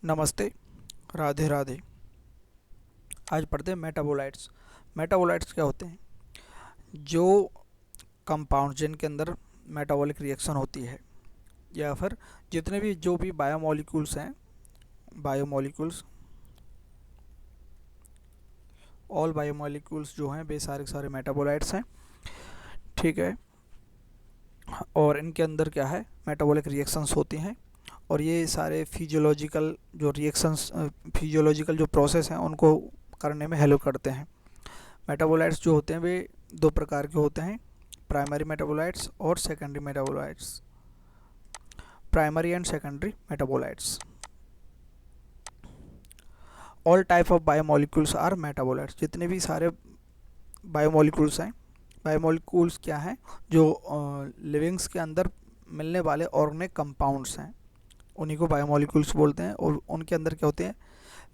नमस्ते, राधे राधे। आज पढ़ते हैं मेटाबोलाइट्स। मेटाबोलाइट्स क्या होते हैं? जो कंपाउंड जिनके अंदर मेटाबॉलिक रिएक्शन होती है, या फिर जितने भी जो भी बायोमोलिक्यूल्स हैं, बायोमोलिक्यूल्स, ऑल बायोमोलिक्यूल्स जो हैं वे सारे के सारे मेटाबोलाइट्स हैं। ठीक है। और इनके अंदर क्या है, मेटाबॉलिक रिएक्शंस होती हैं, और ये सारे फिजियोलॉजिकल जो रिएक्शंस, फिजियोलॉजिकल जो प्रोसेस हैं उनको करने में हेल्प करते हैं। मेटाबोलाइट्स जो होते हैं वे दो प्रकार के होते हैं, प्राइमरी मेटाबोलाइट्स और secondary metabolites. Primary and secondary metabolites. All type of biomolecules are metabolites. जितने भी सारे बायोमोलिक्यूल्स हैं, बायोमोलिक्यूल्स क्या हैं? जो लिविंग्स के अंदर मिलने वाले ऑर्गेनिक कंपाउंड्स हैं, उन्हीं को बायोमोलिक्यूल्स बोलते हैं। और उनके अंदर क्या होते हैं,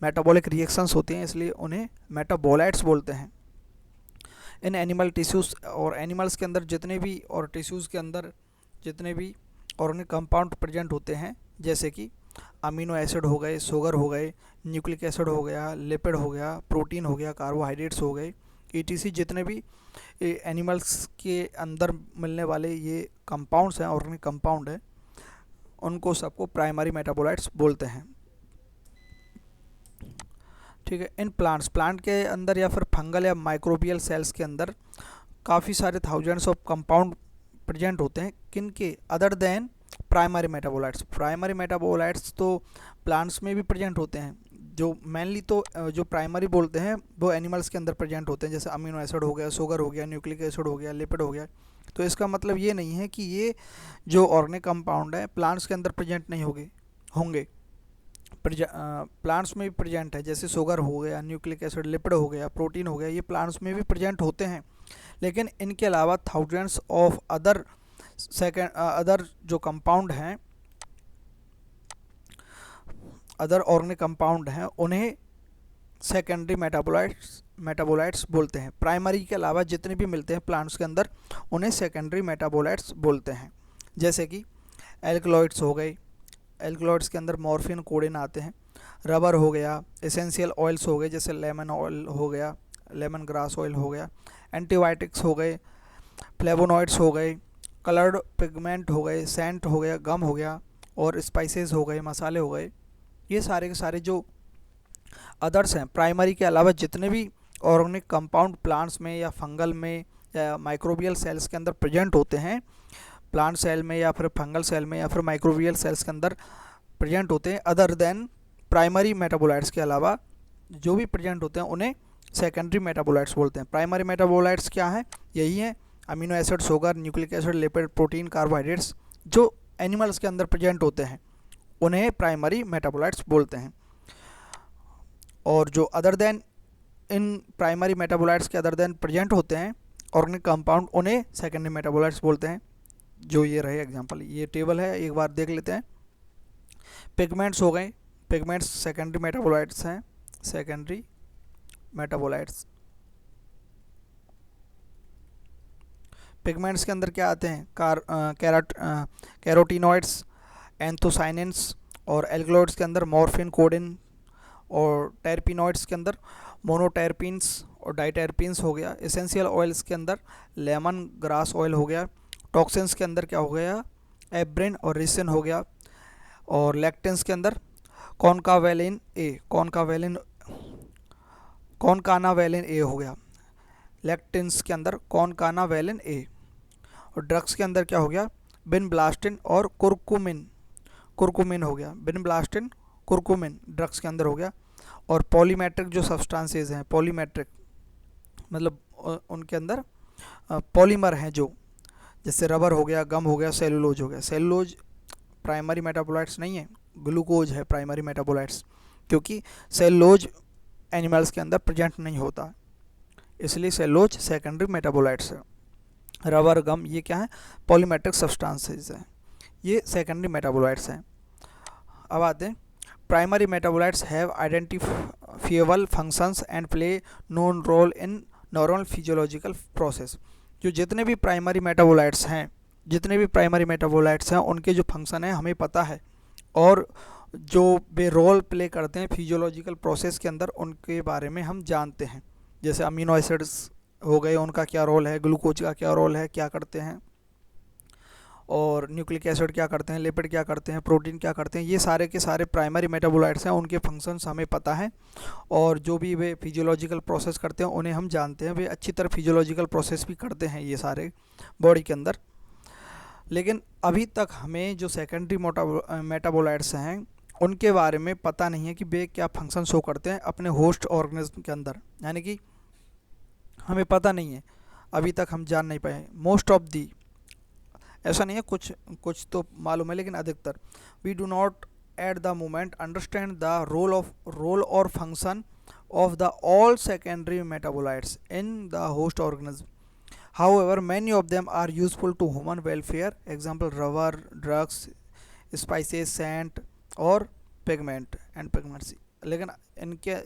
मेटाबॉलिक रिएक्शंस होते हैं, इसलिए उन्हें मेटाबोलाइट्स बोलते हैं। इन एनिमल टिश्यूज़, और एनिमल्स के अंदर जितने भी, और टिश्यूज़ के अंदर जितने भी ऑर्गेनिक कंपाउंड प्रेजेंट होते हैं, जैसे कि अमीनो एसिड हो गए, शुगर हो गए, न्यूक्लिक एसिड हो गया, लिपिड हो गया, प्रोटीन हो गया, कार्बोहाइड्रेट्स हो गए, ईटीसी, जितने भी एनिमल्स के अंदर मिलने वाले ये कंपाउंड्स हैं, ऑर्गेनिक कंपाउंड हैं, उनको सबको प्राइमरी मेटाबोलाइट्स बोलते हैं। ठीक है। इन प्लांट्स, प्लांट के अंदर या फिर फंगल या माइक्रोबियल सेल्स के अंदर काफ़ी सारे थाउजेंड्स ऑफ कंपाउंड प्रेजेंट होते हैं, किन के? Other than primary metabolites. Primary metabolites तो प्लांट्स में भी प्रेजेंट होते हैं, जो मेनली तो जो प्राइमरी बोलते हैं वो एनिमल्स के अंदर प्रेजेंट होते हैं, जैसे अमीनो एसिड हो गया, शुगर हो गया, न्यूक्लिक एसिड हो गया, लिपिड हो गया। तो इसका मतलब ये नहीं है कि ये जो ऑर्गेनिक कंपाउंड है प्लांट्स के अंदर प्रेजेंट नहीं होंगे। प्लांट्स में भी प्रेजेंट है, जैसे शुगर हो गया, न्यूक्लिक एसिड, लिपिड हो गया, प्रोटीन हो गया, ये प्लांट्स में भी प्रेजेंट होते हैं। लेकिन इनके अलावा थाउजेंड्स ऑफ अदर जो कंपाउंड हैं, अदर ऑर्गेनिक कंपाउंड हैं, उन्हें सेकेंडरी मेटाबोलाइट्स बोलते हैं। प्राइमरी के अलावा जितने भी मिलते हैं प्लांट्स के अंदर, उन्हें सेकेंडरी मेटाबोलाइट्स बोलते हैं। जैसे कि एल्कलॉइड्स हो गए, एल्कलॉइड्स के अंदर मॉर्फिन, कोडेन आते हैं। रबर हो गया, एसेंशियल ऑयल्स हो गए, जैसे लेमन ऑयल हो गया, लेमन ग्रास ऑयल हो गया, एंटीबायोटिक्स हो गए, फ्लेवोनॉइड्स हो गए, कलर्ड पिगमेंट हो गए, सेंट हो गया, गम हो गया, और स्पाइसेस हो गए, मसाले हो गए। ये सारे के सारे जो अदर्स हैं, प्राइमरी के अलावा जितने भी ऑर्गेनिक कंपाउंड प्लांट्स में या फंगल में या माइक्रोबियल सेल्स के अंदर प्रेजेंट होते हैं, प्लांट सेल में या फिर फंगल सेल में या फिर माइक्रोबियल सेल्स के अंदर प्रेजेंट होते हैं, अदर देन प्राइमरी मेटाबोलाइट्स के अलावा जो भी प्रेजेंट होते हैं उन्हें सेकेंडरी मेटाबोलाइट्स बोलते हैं। प्राइमरी मेटाबोलाइट्स क्या हैं? यही हैं, amino acid, sugar, nucleic acid, lipid, protein, carbohydrates, जो एनिमल्स के अंदर प्रेजेंट होते हैं उन्हें प्राइमरी मेटाबोलाइट्स बोलते हैं। और जो other then in primary metabolites के अदर देन प्रेजेंट होते हैं ऑर्गेनिक कंपाउंड, उन्हें सेकेंडरी मेटाबोलाइट्स बोलते हैं। जो ये रहे एग्जांपल, ये टेबल है, एक बार देख लेते हैं। पिगमेंट्स हो गए, पिगमेंट्स सेकेंडरी मेटाबोलाइट्स हैं, सेकेंडरी मेटाबोलाइट्स। पिगमेंट्स के अंदर क्या आते हैं? कैरोटीनॉइड्स, एंथोसाइनिन्स, और एल्कलॉइड्स के अंदर मॉर्फिन, कोडेन, और टर्पिनॉइड्स के अंदर मोनोटर्पिन्स और डाइटर्पिन्स हो गया। एसेंशियल ऑयल्स के अंदर लेमन ग्रास ऑयल हो गया। टॉक्सिन्स के अंदर क्या हो गया? एब्रिन और रिसिन हो गया। और लैक्टेंस के अंदर कॉनकानावेलिन ए हो गया। लैक्टेंस के अंदर कॉनकानावेलिन ए। और ड्रग्स के अंदर क्या हो गया? बिनब्लास्टिन और कुरकुमिन हो गया। बिनब्लास्टिन, कुरकुमिन ड्रग्स के अंदर हो गया। और पॉलीमेट्रिक जो सब्सटेंसेस हैं, पॉलीमेट्रिक मतलब उनके अंदर पॉलीमर हैं, जो जैसे रबर हो गया, गम हो गया, सेलुलोज हो गया। सेलुलोज प्राइमरी मेटाबोलाइट्स नहीं है, ग्लूकोज है प्राइमरी मेटाबोलाइट्स, क्योंकि सेलुलोज एनिमल्स के अंदर प्रेजेंट नहीं होता, इसलिए सेलुलोज सेकेंडरी मेटाबोलाइट्स है। रबर, गम, ये क्या है? पॉलीमेट्रिक सब्सटेंसेस हैं, ये सेकेंडरी मेटाबोलाइट्स हैं। अब आते हैं, primary metabolites have identifiable functions and play known role in normal physiological process. जो जितने भी प्राइमरी मेटाबोलाइट्स हैं, उनके जो फंक्शन है हमें पता है, और जो वे रोल प्ले करते हैं फिजियोलॉजिकल प्रोसेस के अंदर, उनके बारे में हम जानते हैं। जैसे अमीनो एसिड्स हो गए, उनका क्या रोल है, ग्लूकोज का क्या रोल है, क्या करते हैं, और न्यूक्लिक एसिड क्या करते हैं, लिपिड क्या करते हैं, प्रोटीन क्या करते हैं, ये सारे के सारे प्राइमरी मेटाबोलाइट्स हैं, उनके फंक्शंस हमें पता है। और जो भी वे फिजियोलॉजिकल प्रोसेस करते हैं उन्हें हम जानते हैं, वे अच्छी तरह फिजियोलॉजिकल प्रोसेस भी करते हैं ये सारे बॉडी के अंदर। लेकिन अभी तक हमें जो सेकेंडरी मेटाबोलाइट्स हैं उनके बारे में पता नहीं है कि वे क्या फंक्शन शो करते हैं अपने होस्ट ऑर्गेनिज्म के अंदर, यानी कि हमें पता नहीं है, अभी तक हम जान नहीं पाए। मोस्ट ऑफ दी, ऐसा नहीं है, कुछ कुछ तो मालूम है, लेकिन अधिकतर we do not at the moment understand the role और function of the all secondary metabolites in the host organism. However, many of them are useful to human welfare. Example: rubber, drugs, spices, scent और pigment and pigments। लेकिन इनके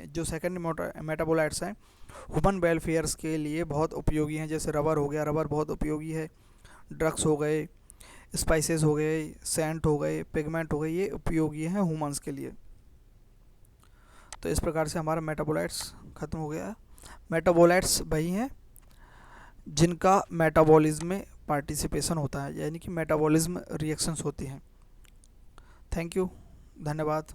जो secondary metabolites हैं human welfares के लिए बहुत उपयोगी हैं। जैसे रबर हो गया, रबर बहुत उपयोगी है। ड्रग्स हो गए, स्पाइसेस हो गए, सेंट हो गए, पिगमेंट हो गए, ये उपयोगी हैं ह्यूमंस के लिए। तो इस प्रकार से हमारा मेटाबोलाइट्स ख़त्म हो गया। मेटाबोलाइट्स वही हैं जिनका मेटाबॉलिज्म में पार्टिसिपेशन होता है, यानी कि मेटाबॉलिज्म रिएक्शंस होती हैं। थैंक यू, धन्यवाद।